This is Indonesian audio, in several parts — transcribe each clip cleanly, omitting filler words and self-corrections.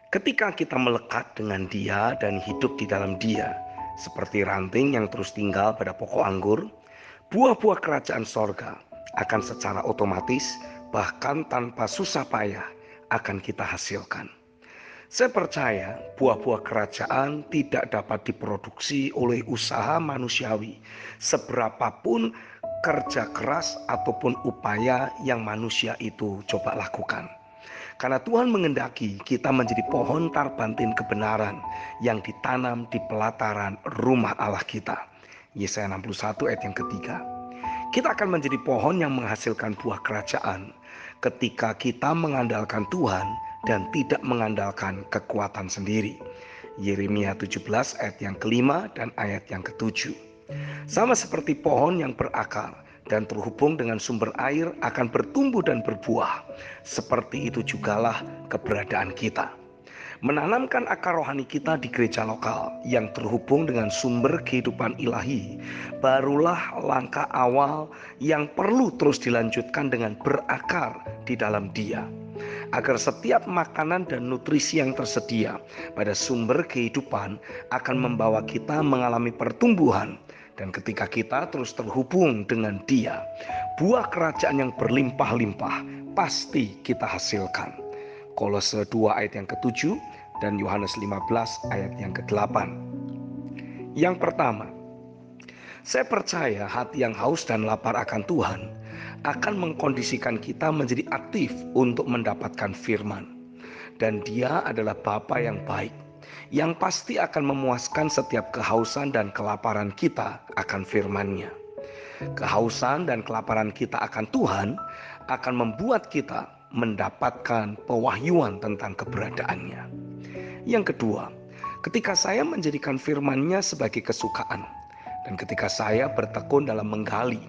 Ketika kita melekat dengan Dia dan hidup di dalam Dia, seperti ranting yang terus tinggal pada pokok anggur, buah-buah kerajaan sorga akan secara otomatis, bahkan tanpa susah payah, akan kita hasilkan. Saya percaya buah-buah kerajaan tidak dapat diproduksi oleh usaha manusiawi, seberapapun kerja keras ataupun upaya yang manusia itu coba lakukan. Karena Tuhan mengendaki kita menjadi pohon tarbantin kebenaran yang ditanam di pelataran rumah Allah kita. Yesaya 61 ayat yang ketiga. Kita akan menjadi pohon yang menghasilkan buah kerajaan ketika kita mengandalkan Tuhan dan tidak mengandalkan kekuatan sendiri. Yeremia 17 ayat yang kelima dan ayat yang ketujuh. Sama seperti pohon yang berakar dan terhubung dengan sumber air akan bertumbuh dan berbuah. Seperti itu jugalah keberadaan kita. Menanamkan akar rohani kita di gereja lokal yang terhubung dengan sumber kehidupan ilahi, barulah langkah awal yang perlu terus dilanjutkan dengan berakar di dalam Dia. Agar setiap makanan dan nutrisi yang tersedia pada sumber kehidupan akan membawa kita mengalami pertumbuhan. Dan ketika kita terus terhubung dengan Dia, buah kerajaan yang berlimpah-limpah pasti kita hasilkan. Kolose 2 ayat yang ke-7 dan Yohanes 15 ayat yang ke-8. Yang pertama, saya percaya hati yang haus dan lapar akan Tuhan akan mengkondisikan kita menjadi aktif untuk mendapatkan firman. Dan Dia adalah Bapa yang baik, yang pasti akan memuaskan setiap kehausan dan kelaparan kita akan firman-Nya. Kehausan dan kelaparan kita akan Tuhan akan membuat kita mendapatkan pewahyuan tentang keberadaannya. Yang kedua, ketika saya menjadikan firman-Nya sebagai kesukaan, dan ketika saya bertekun dalam menggali,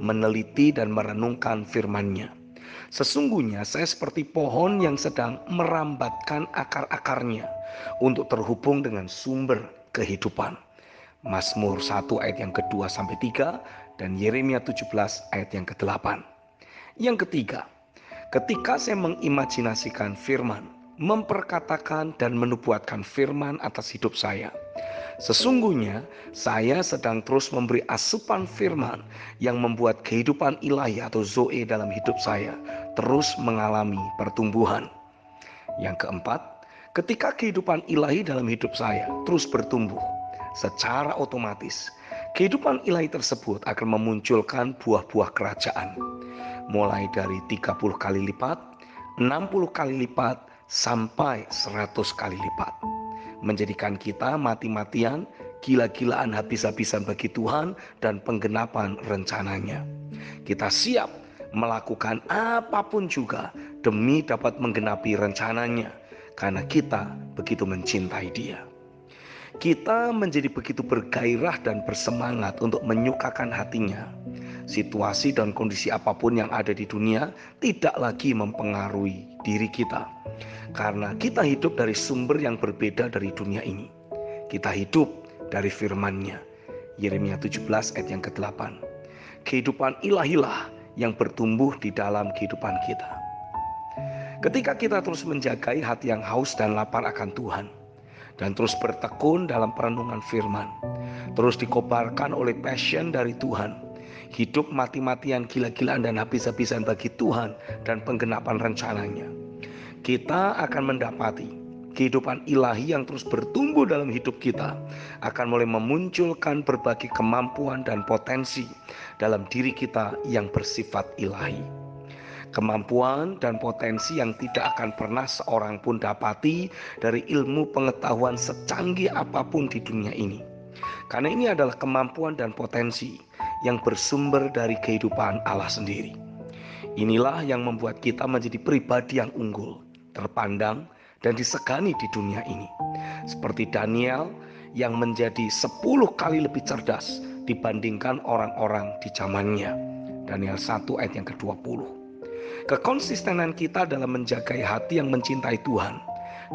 meneliti dan merenungkan firman-Nya, sesungguhnya saya seperti pohon yang sedang merambatkan akar-akarnya untuk terhubung dengan sumber kehidupan. Mazmur 1 ayat yang kedua sampai 3 dan Yeremia 17 ayat yang ke-8. Yang ketiga, ketika saya mengimajinasikan firman, memperkatakan dan menubuatkan firman atas hidup saya, sesungguhnya saya sedang terus memberi asupan firman yang membuat kehidupan ilahi atau zoe dalam hidup saya terus mengalami pertumbuhan. Yang keempat, ketika kehidupan ilahi dalam hidup saya terus bertumbuh, secara otomatis kehidupan ilahi tersebut akan memunculkan buah-buah kerajaan. Mulai dari 30 kali lipat, 60 kali lipat, sampai 100 kali lipat. Menjadikan kita mati-matian, gila-gilaan habis-habisan bagi Tuhan dan penggenapan rencananya. Kita siap melakukan apapun juga demi dapat menggenapi rencananya, karena kita begitu mencintai Dia. Kita menjadi begitu bergairah dan bersemangat untuk menyukakan hatinya. Situasi dan kondisi apapun yang ada di dunia tidak lagi mempengaruhi diri kita. Karena kita hidup dari sumber yang berbeda dari dunia ini. Kita hidup dari firman-Nya. Yeremia 17 ayat yang ke-8. Kehidupan ilahilah yang bertumbuh di dalam kehidupan kita. Ketika kita terus menjagai hati yang haus dan lapar akan Tuhan, dan terus bertekun dalam perenungan firman, terus dikobarkan oleh passion dari Tuhan, hidup mati-matian, gila-gilaan dan habis-habisan bagi Tuhan dan penggenapan rencananya, kita akan mendapati kehidupan ilahi yang terus bertumbuh dalam hidup kita, akan mulai memunculkan berbagai kemampuan dan potensi dalam diri kita yang bersifat ilahi. Kemampuan dan potensi yang tidak akan pernah seorang pun dapati dari ilmu pengetahuan secanggih apapun di dunia ini. Karena ini adalah kemampuan dan potensi yang bersumber dari kehidupan Allah sendiri. Inilah yang membuat kita menjadi pribadi yang unggul, terpandang dan disegani di dunia ini. Seperti Daniel yang menjadi 10 kali lebih cerdas dibandingkan orang-orang di zamannya. Daniel 1 ayat yang ke-20. Kekonsistenan kita dalam menjagai hati yang mencintai Tuhan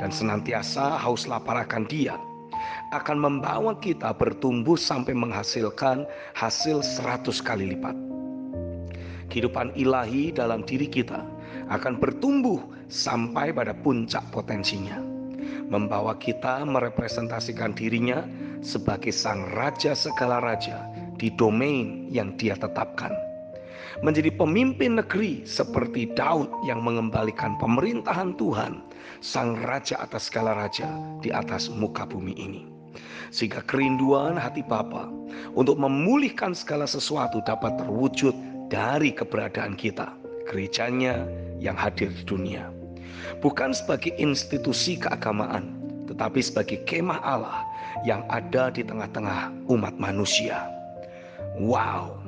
dan senantiasa haus lapar akan Dia akan membawa kita bertumbuh sampai menghasilkan hasil 100 kali lipat. Kehidupan ilahi dalam diri kita akan bertumbuh sampai pada puncak potensinya. membawa kita merepresentasikan dirinya sebagai sang raja segala raja di domain yang dia tetapkan. Menjadi pemimpin negeri seperti Daud yang mengembalikan pemerintahan Tuhan, sang raja atas segala raja di atas muka bumi ini. Sehingga kerinduan hati Bapa untuk memulihkan segala sesuatu dapat terwujud dari keberadaan kita, gerejanya yang hadir di dunia. Bukan sebagai institusi keagamaan, tetapi sebagai kemah Allah yang ada di tengah-tengah umat manusia. Wow,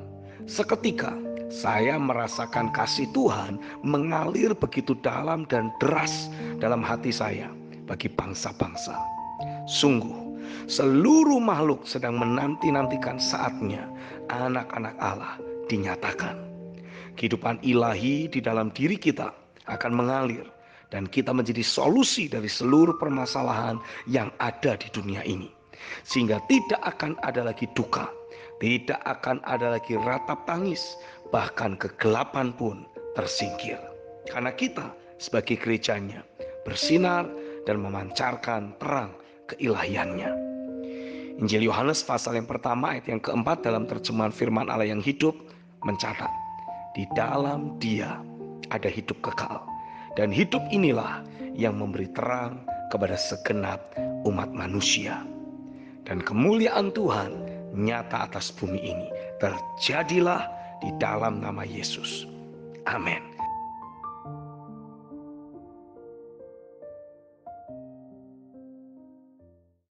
seketika saya merasakan kasih Tuhan mengalir begitu dalam dan deras dalam hati saya bagi bangsa-bangsa. Sungguh, seluruh makhluk sedang menanti-nantikan saatnya anak-anak Allah dinyatakan. Kehidupan ilahi di dalam diri kita akan mengalir dan kita menjadi solusi dari seluruh permasalahan yang ada di dunia ini. Sehingga tidak akan ada lagi duka, tidak akan ada lagi ratap tangis, bahkan kegelapan pun tersingkir. Karena kita sebagai gerejanya bersinar dan memancarkan terang keilahiannya. Injil Yohanes pasal yang pertama ayat yang keempat dalam terjemahan firman Allah yang hidup mencatat, di dalam Dia ada hidup kekal, dan hidup inilah yang memberi terang kepada segenap umat manusia. Dan kemuliaan Tuhan nyata atas bumi ini terjadilah di dalam nama Yesus. Amin.